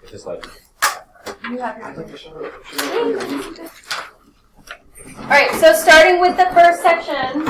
It's just like. You have your Alright, so starting with the first section,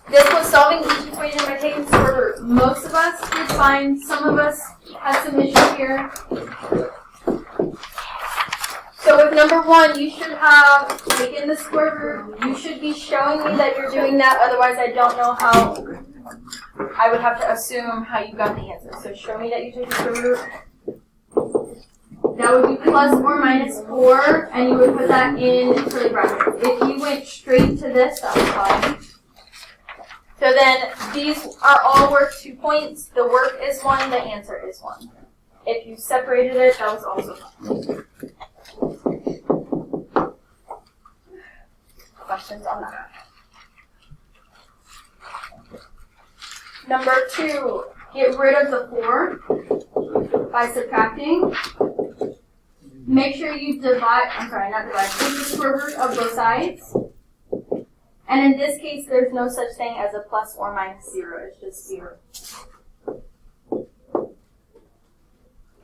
this was solving each equation by taking square root. Most of us did fine. Some of us had some issues here. So with number 1, you should have taken the square root. You should be showing me that you're doing that, otherwise I don't know how. I would have to assume how you got the answer. So show me that you took the square root. That would be plus or minus 4, and you would put that in curly brackets. If you went straight to this, that was fine. So then these are all worth 2 points. The work is 1, the answer is 1. If you separated it, that was also fine. Questions on that? Number 2, get rid of the 4 by subtracting. Make sure you divide, take the square root of both sides. And in this case, there's no such thing as a plus or minus 0, it's just 0.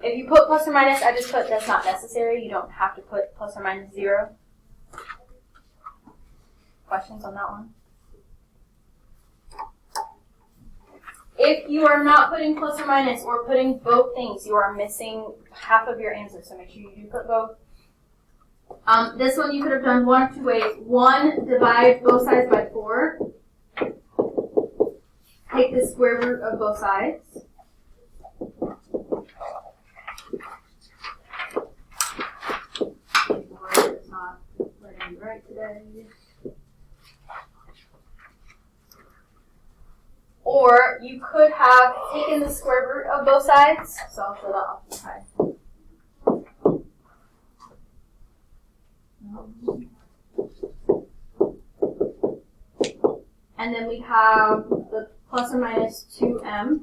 If you put plus or minus, I just put that's not necessary. You don't have to put plus or minus 0. Questions on that one? If you are not putting plus or minus or putting both things, you are missing half of your answer, so make sure you do put both. This one you could have done one of 2 ways. 1, divide both sides by 4. Take the square root of both sides. It's not letting me write today. Or you could have taken the square root of both sides. So I'll show that off the side. And then we have the plus or minus 2m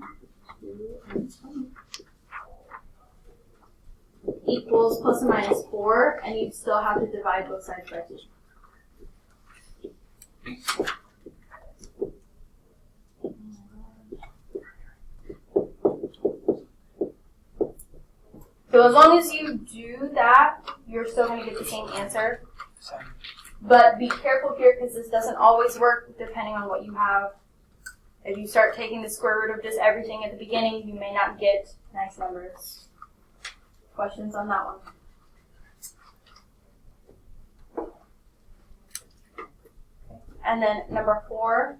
equals plus or minus 4, and you'd still have to divide both sides by 2. So as long as you do that, you're still going to get the same answer. But be careful here because this doesn't always work depending on what you have. If you start taking the square root of just everything at the beginning, you may not get nice numbers. Questions on that one? And then number 4,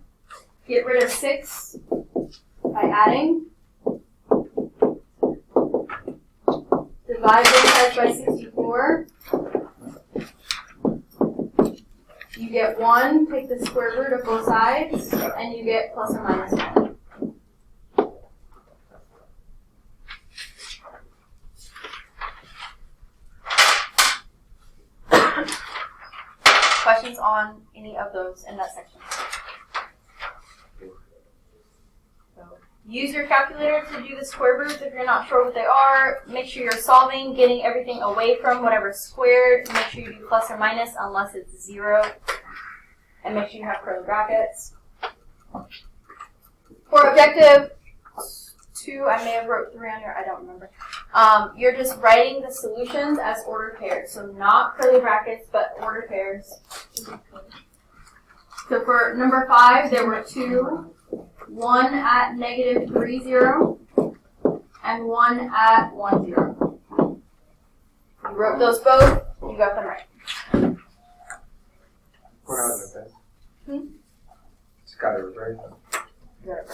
get rid of 6 by adding. Divide both sides by 64. You get 1, take the square root of both sides, and you get plus or minus 1. Questions on any of those in that section? Use your calculator to do the square roots if you're not sure what they are. Make sure you're solving, getting everything away from whatever's squared. Make sure you do plus or minus unless it's 0. And make sure you have curly brackets. For objective 2, I may have wrote 3 on here, I don't remember. You're just writing the solutions as ordered pairs. So not curly brackets, but ordered pairs. So for number 5, there were 2. 1 at negative 3, 0, and 1 at 1, 0. You wrote those both, you got them right. It's got to reverse them. Yeah.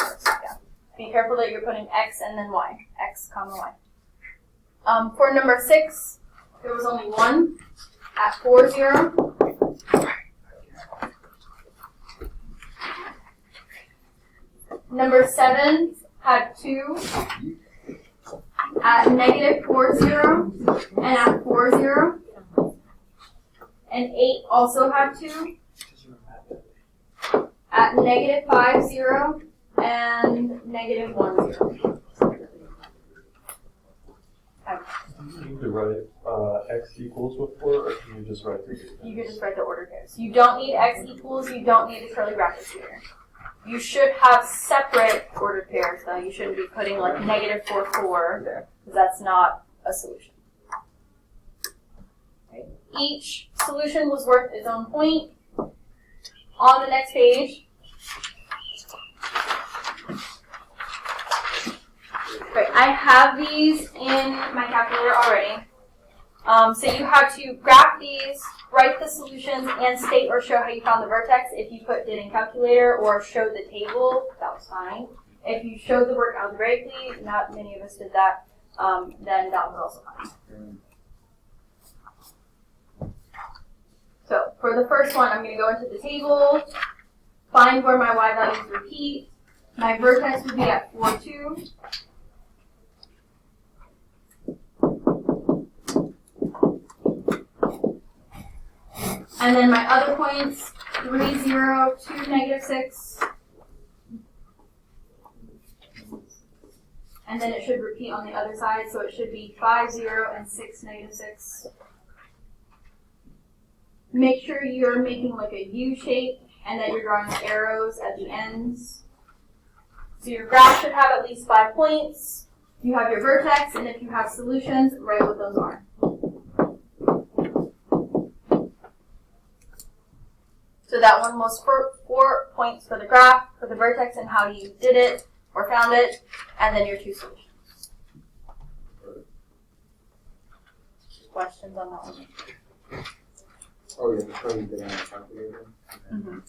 Be careful that you're putting x and then y. X, comma, y. For number 6, there was only 1 at 4, 0. Number 7 had 2 at negative 4, 0 and at 4, 0. And 8 also had 2 at negative 5, 0 and negative 1, 0. You could write x equals with 4, or can you just write the You could just write the order pairs. You don't need x equals, you don't need the curly brackets here. You should have separate ordered pairs, though. You shouldn't be putting like negative 4, 4, because that's not a solution. Okay. Each solution was worth its own point. On the next page, okay, I have these in my calculator already. So you have to graph these, write the solutions, and state or show how you found the vertex. If you did in calculator or showed the table, that was fine. If you showed the work algebraically, not many of us did that, then that was also fine. So for the first one, I'm going to go into the table, find where my y values repeat. My vertex would be at 4, 2. And then my other points, 3, 0, 2, negative 6. And then it should repeat on the other side, so it should be 5, 0, and 6, negative 6. Make sure you're making like a U shape and that you're drawing arrows at the ends. So your graph should have at least 5 points. You have your vertex, and if you have solutions, write what those are. So that one was 4 points for the graph, for the vertex, and how you did it or found it, and then your 2 solutions. Questions on that one? Oh, you have to show you did it on the calculator. Mm-hmm.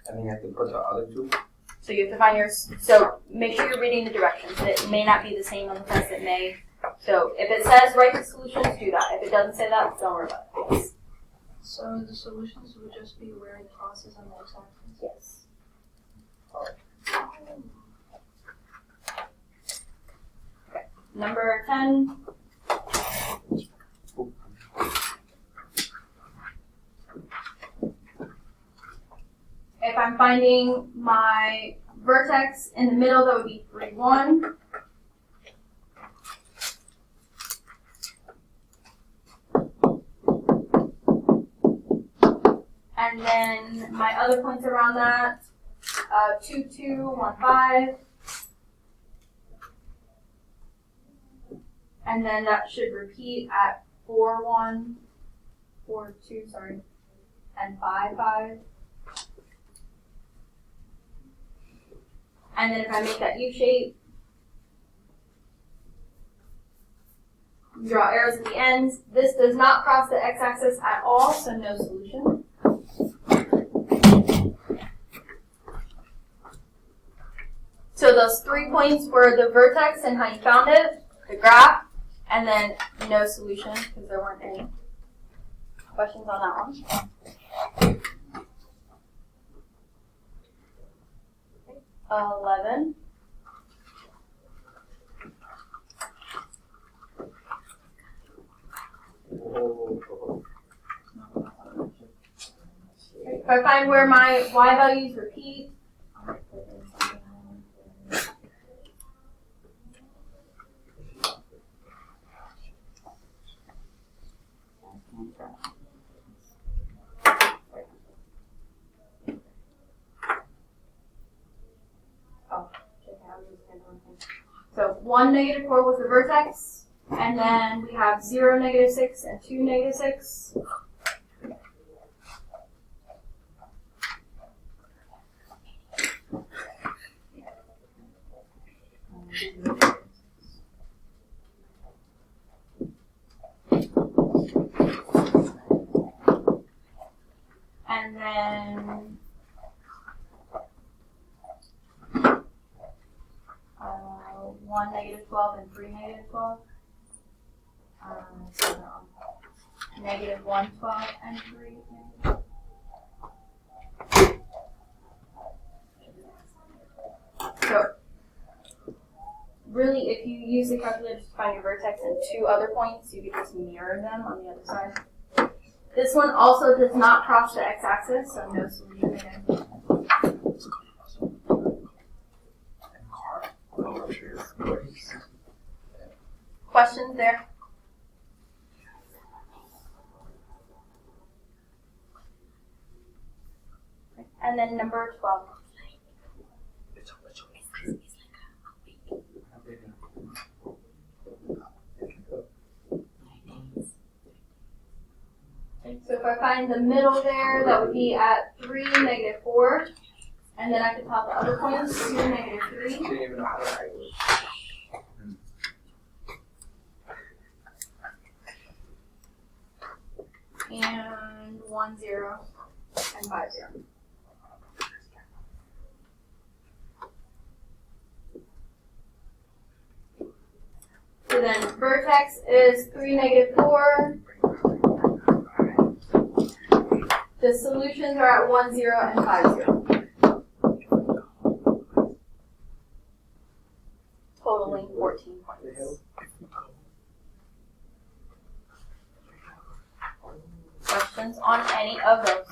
And then you have to put the other two. So you have to find yours. So make sure you're reading the directions. It may not be the same on the test. It may. So if it says write the solutions, do that. If it doesn't say that, don't worry about it. Yes. So the solutions would just be where the crosses on the x-axis? Yes. Okay. Number 10. If I'm finding my vertex in the middle, that would be 3, 1. And then my other points around that, 2, 2, 1, 5. And then that should repeat at 4, 1, 4, 2, sorry, and 5, 5. And then if I make that U shape, draw arrows at the ends. This does not cross the x-axis at all, so no solution. So those 3 points were the vertex and how you found it, the graph, and then no solution because there weren't any. Questions on that one? 11. If I find where my y values repeat, so 1, negative 4 was the vertex, and then we have 0, negative 6, and 2, negative 6. And then 1, negative 12, and 3, negative 12. So negative 1, 12, and 3, negative. So really, if you use the calculator to find your vertex and 2 other points, you could just mirror them on the other side. This one also does not cross the x-axis, so no solution there. Questions there? And then number 12. I find the middle there, that would be at 3, -4. And then I could plot the other points, 2, -3. Didn't even know how to write. And 1, 0, and 5, 0. So then vertex is 3, -4. The solutions are at 1, 0, and 5, 0. Totaling 14 points. Questions on any of those?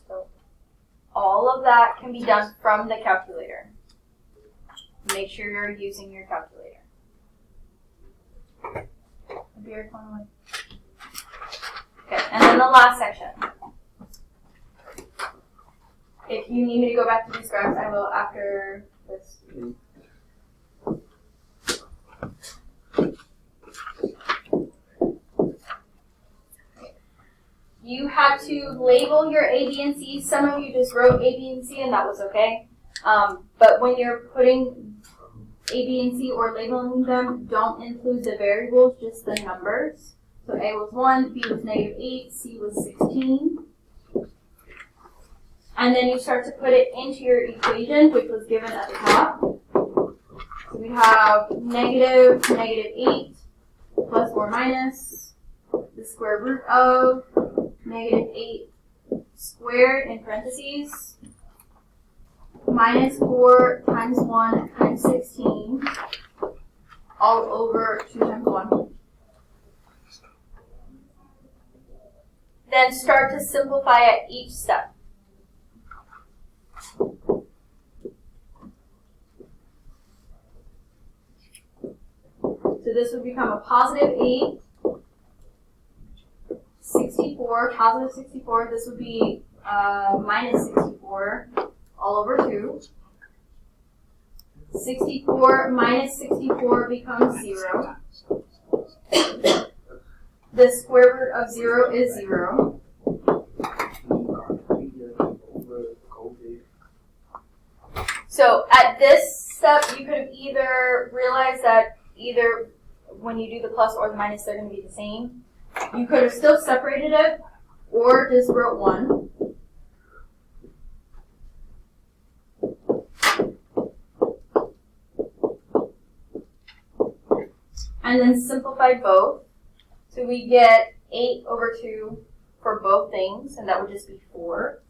So all of that can be done from the calculator. Make sure you're using your calculator. Okay, and then the last section. If you need me to go back to these graphs, I will after this. You had to label your A, B, and C. Some of you just wrote A, B, and C, and that was okay. But when you're putting A, B, and C or labeling them, don't include the variables, just the numbers. So A was 1, B was -8, C was 16. And then you start to put it into your equation, which was given at the top. So we have -8 plus or minus the square root of -8 squared in parentheses -4 times 1 times 16 all over 2 times 1. Then start to simplify at each step. So this would become a +8, 64, +64. This would be -64 all over 2. 64 minus 64 becomes 0. The square root of 0 is 0. So at this step, you could have either realized that either when you do the plus or the minus, they're going to be the same. You could have still separated it, or just wrote 1. And then simplified both. So we get 8 over 2 for both things, and that would just be 4.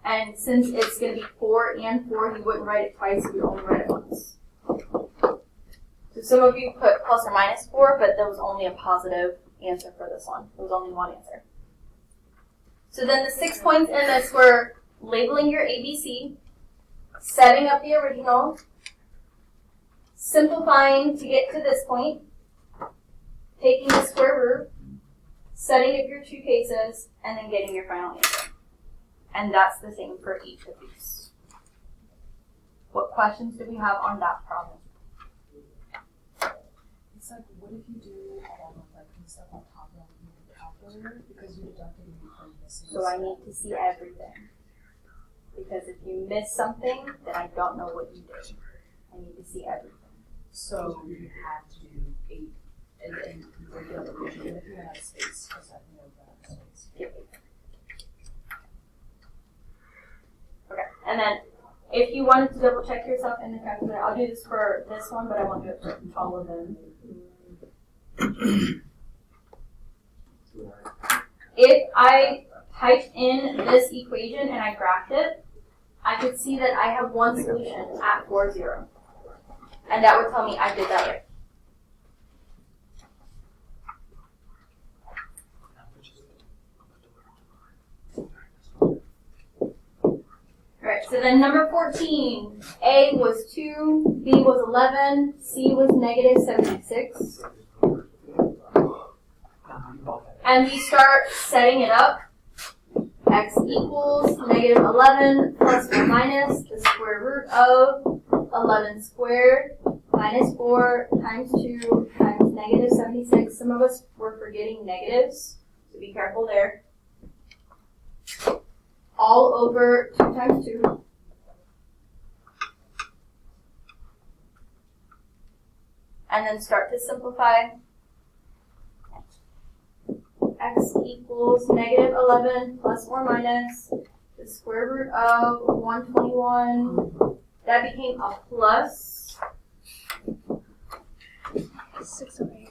And since it's going to be 4 and 4, you wouldn't write it twice, you would only write it once. So some of you put plus or minus 4, but there was only a positive answer for this one. There was only one answer. So then the 6 points in this were labeling your ABC, setting up the original, simplifying to get to this point, taking the square root, setting up your 2 cases, and then getting your final answer. And that's the same for each of these. What questions do we have on that problem? It's like, what if you do all of like the stuff on top of the calculator because you deducted it from missing? So I need to see everything. Because if you miss something, then I don't know what you did. I need to see everything. So you have to do 8 and then break it up even if you have space, because I know that space. Okay, and then if you wanted to double check yourself in the calculator, I'll do this for this one, but I won't do it for all of them. If I typed in this equation and I graphed it, I could see that I have one solution at 4, 0. And that would tell me I did that right. Alright, so then number 14, A was 2, B was 11, C was -76. And we start setting it up. X equals -11 plus or minus the square root of 11 squared minus 4 times 2 times negative 76. Some of us were forgetting negatives, so be careful there. All over 2 times 2. And then start to simplify. X equals negative 11 plus or minus the square root of 121. That became a plus 608.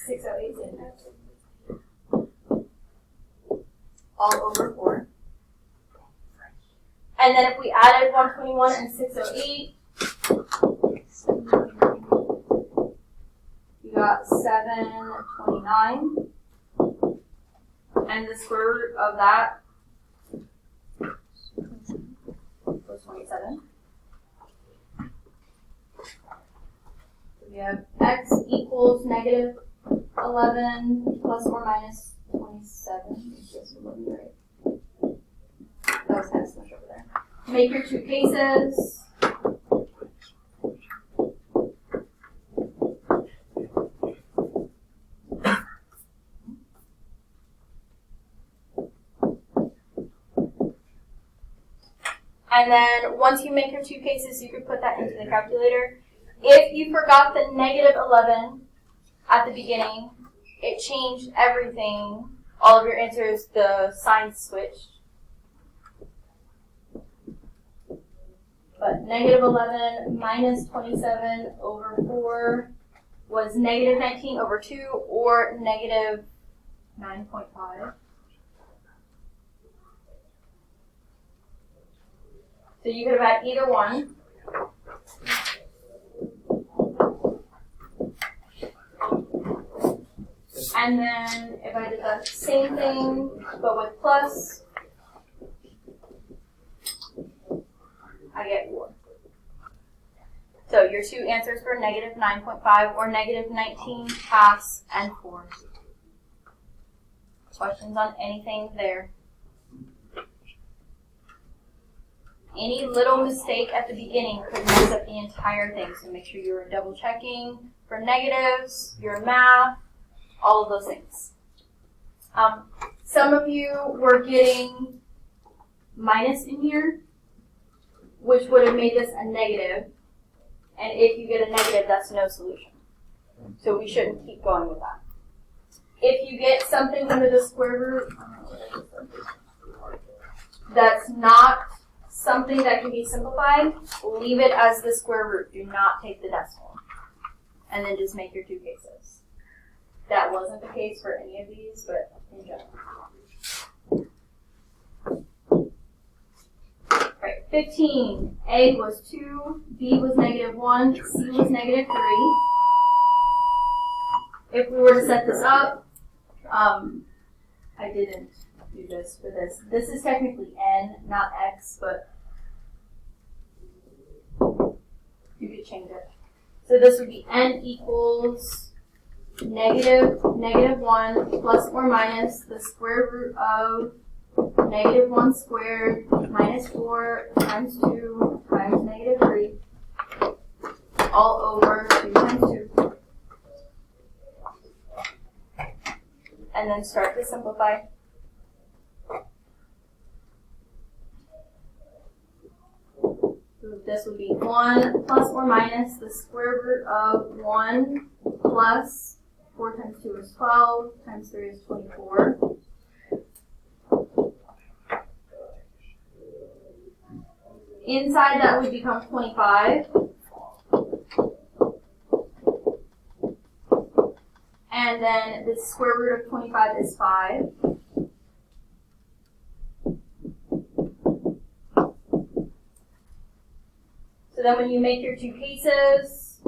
608 all over 4. And then if we added 121 and 608, you got 729. And the square root of that was 27. So we have x equals negative 11 plus or minus 27. This would be right. That was kind of smushed over there. Make your 2 cases. And then once you make your 2 cases, you can put that into the calculator. If you forgot the negative 11 at the beginning, it changed everything. All of your answers, the signs switched. But negative 11 minus 27 over 4 was negative 19 over 2 or negative 9.5. So you could have had either one. And then if I did the same thing, but with plus, I get 4. So your 2 answers for negative 9.5 or negative 19 pass and 4. Questions on anything there? Any little mistake at the beginning could mess up the entire thing, so make sure you're double checking for negatives, your math, all of those things. Some of you were getting minus in here, which would have made this a negative, and if you get a negative, that's no solution. So we shouldn't keep going with that. If you get something under the square root that's not something that can be simplified, leave it as the square root. Do not take the decimal. And then just make your 2 cases. That wasn't the case for any of these, but in general. Right, 15. A was 2, B was negative 1, C was negative 3. If we were to set this up, I didn't do this for this. This is technically n, not x, but you could change it. So this would be n equals negative 1 plus or minus the square root of negative 1 squared minus 4 times 2 times negative 3 all over 2 times 2. And then start to simplify. So this would be 1 plus or minus the square root of 1 plus 4 times 2 is 12, times 3 is 24. Inside that would become 25. And then the square root of 25 is 5. So then when you make your 2 cases,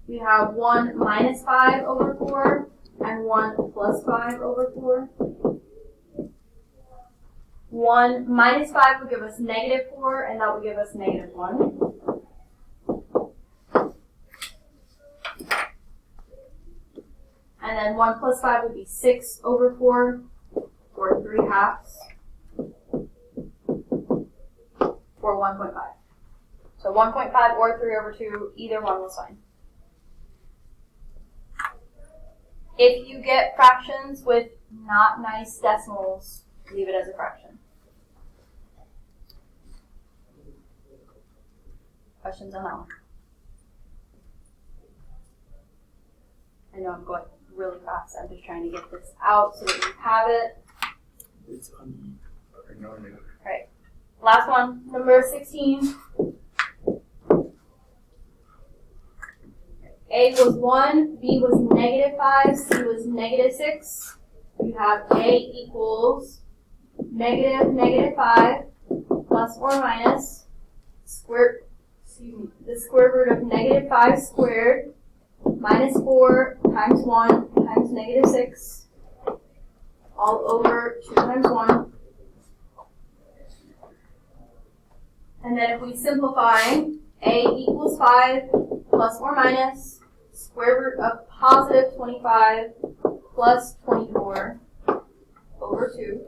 you have 1 minus 5 over 4 and 1 plus 5 over 4. 1 minus 5 would give us negative 4, and that would give us negative 1. And then 1 plus 5 would be 6 over 4, or 3 halves, or 1.5. So 1.5 or 3/2, either one was fine. If you get fractions with not nice decimals, leave it as a fraction. Questions on that one? I know I'm going really fast. I'm just trying to get this out so that you have it. It's unknown. Right. Last one, number 16. A was 1, B was -5, C was -6. You have A equals -5 plus or minus the square root of -5 squared minus 4 times 1 times -6 all over 2 times 1. And then if we simplify, A equals 5 plus or minus square root of positive 25 plus 24 over 2.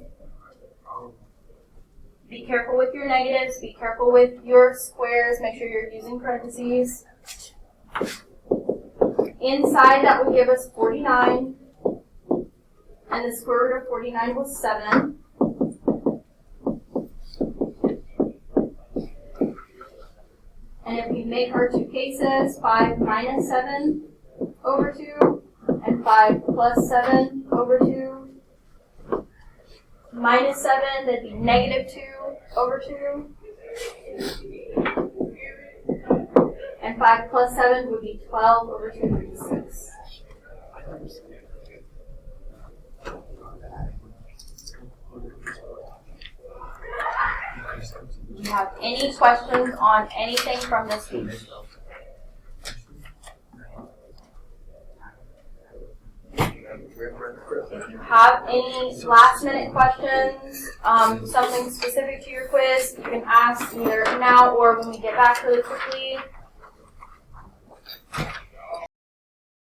Be careful with your negatives. Be careful with your squares. Make sure you're using parentheses. Inside, that would give us 49. And the square root of 49 was 7. And if we make our two cases, 5 minus 7 over 2, and 5 plus 7 over 2, minus 7, that'd be -2 over 2, and 5 plus 7 would be 12 over 2 would be 6. Do you have any questions on anything from this week? If you have any last minute questions, something specific to your quiz, you can ask either now or when we get back really quickly.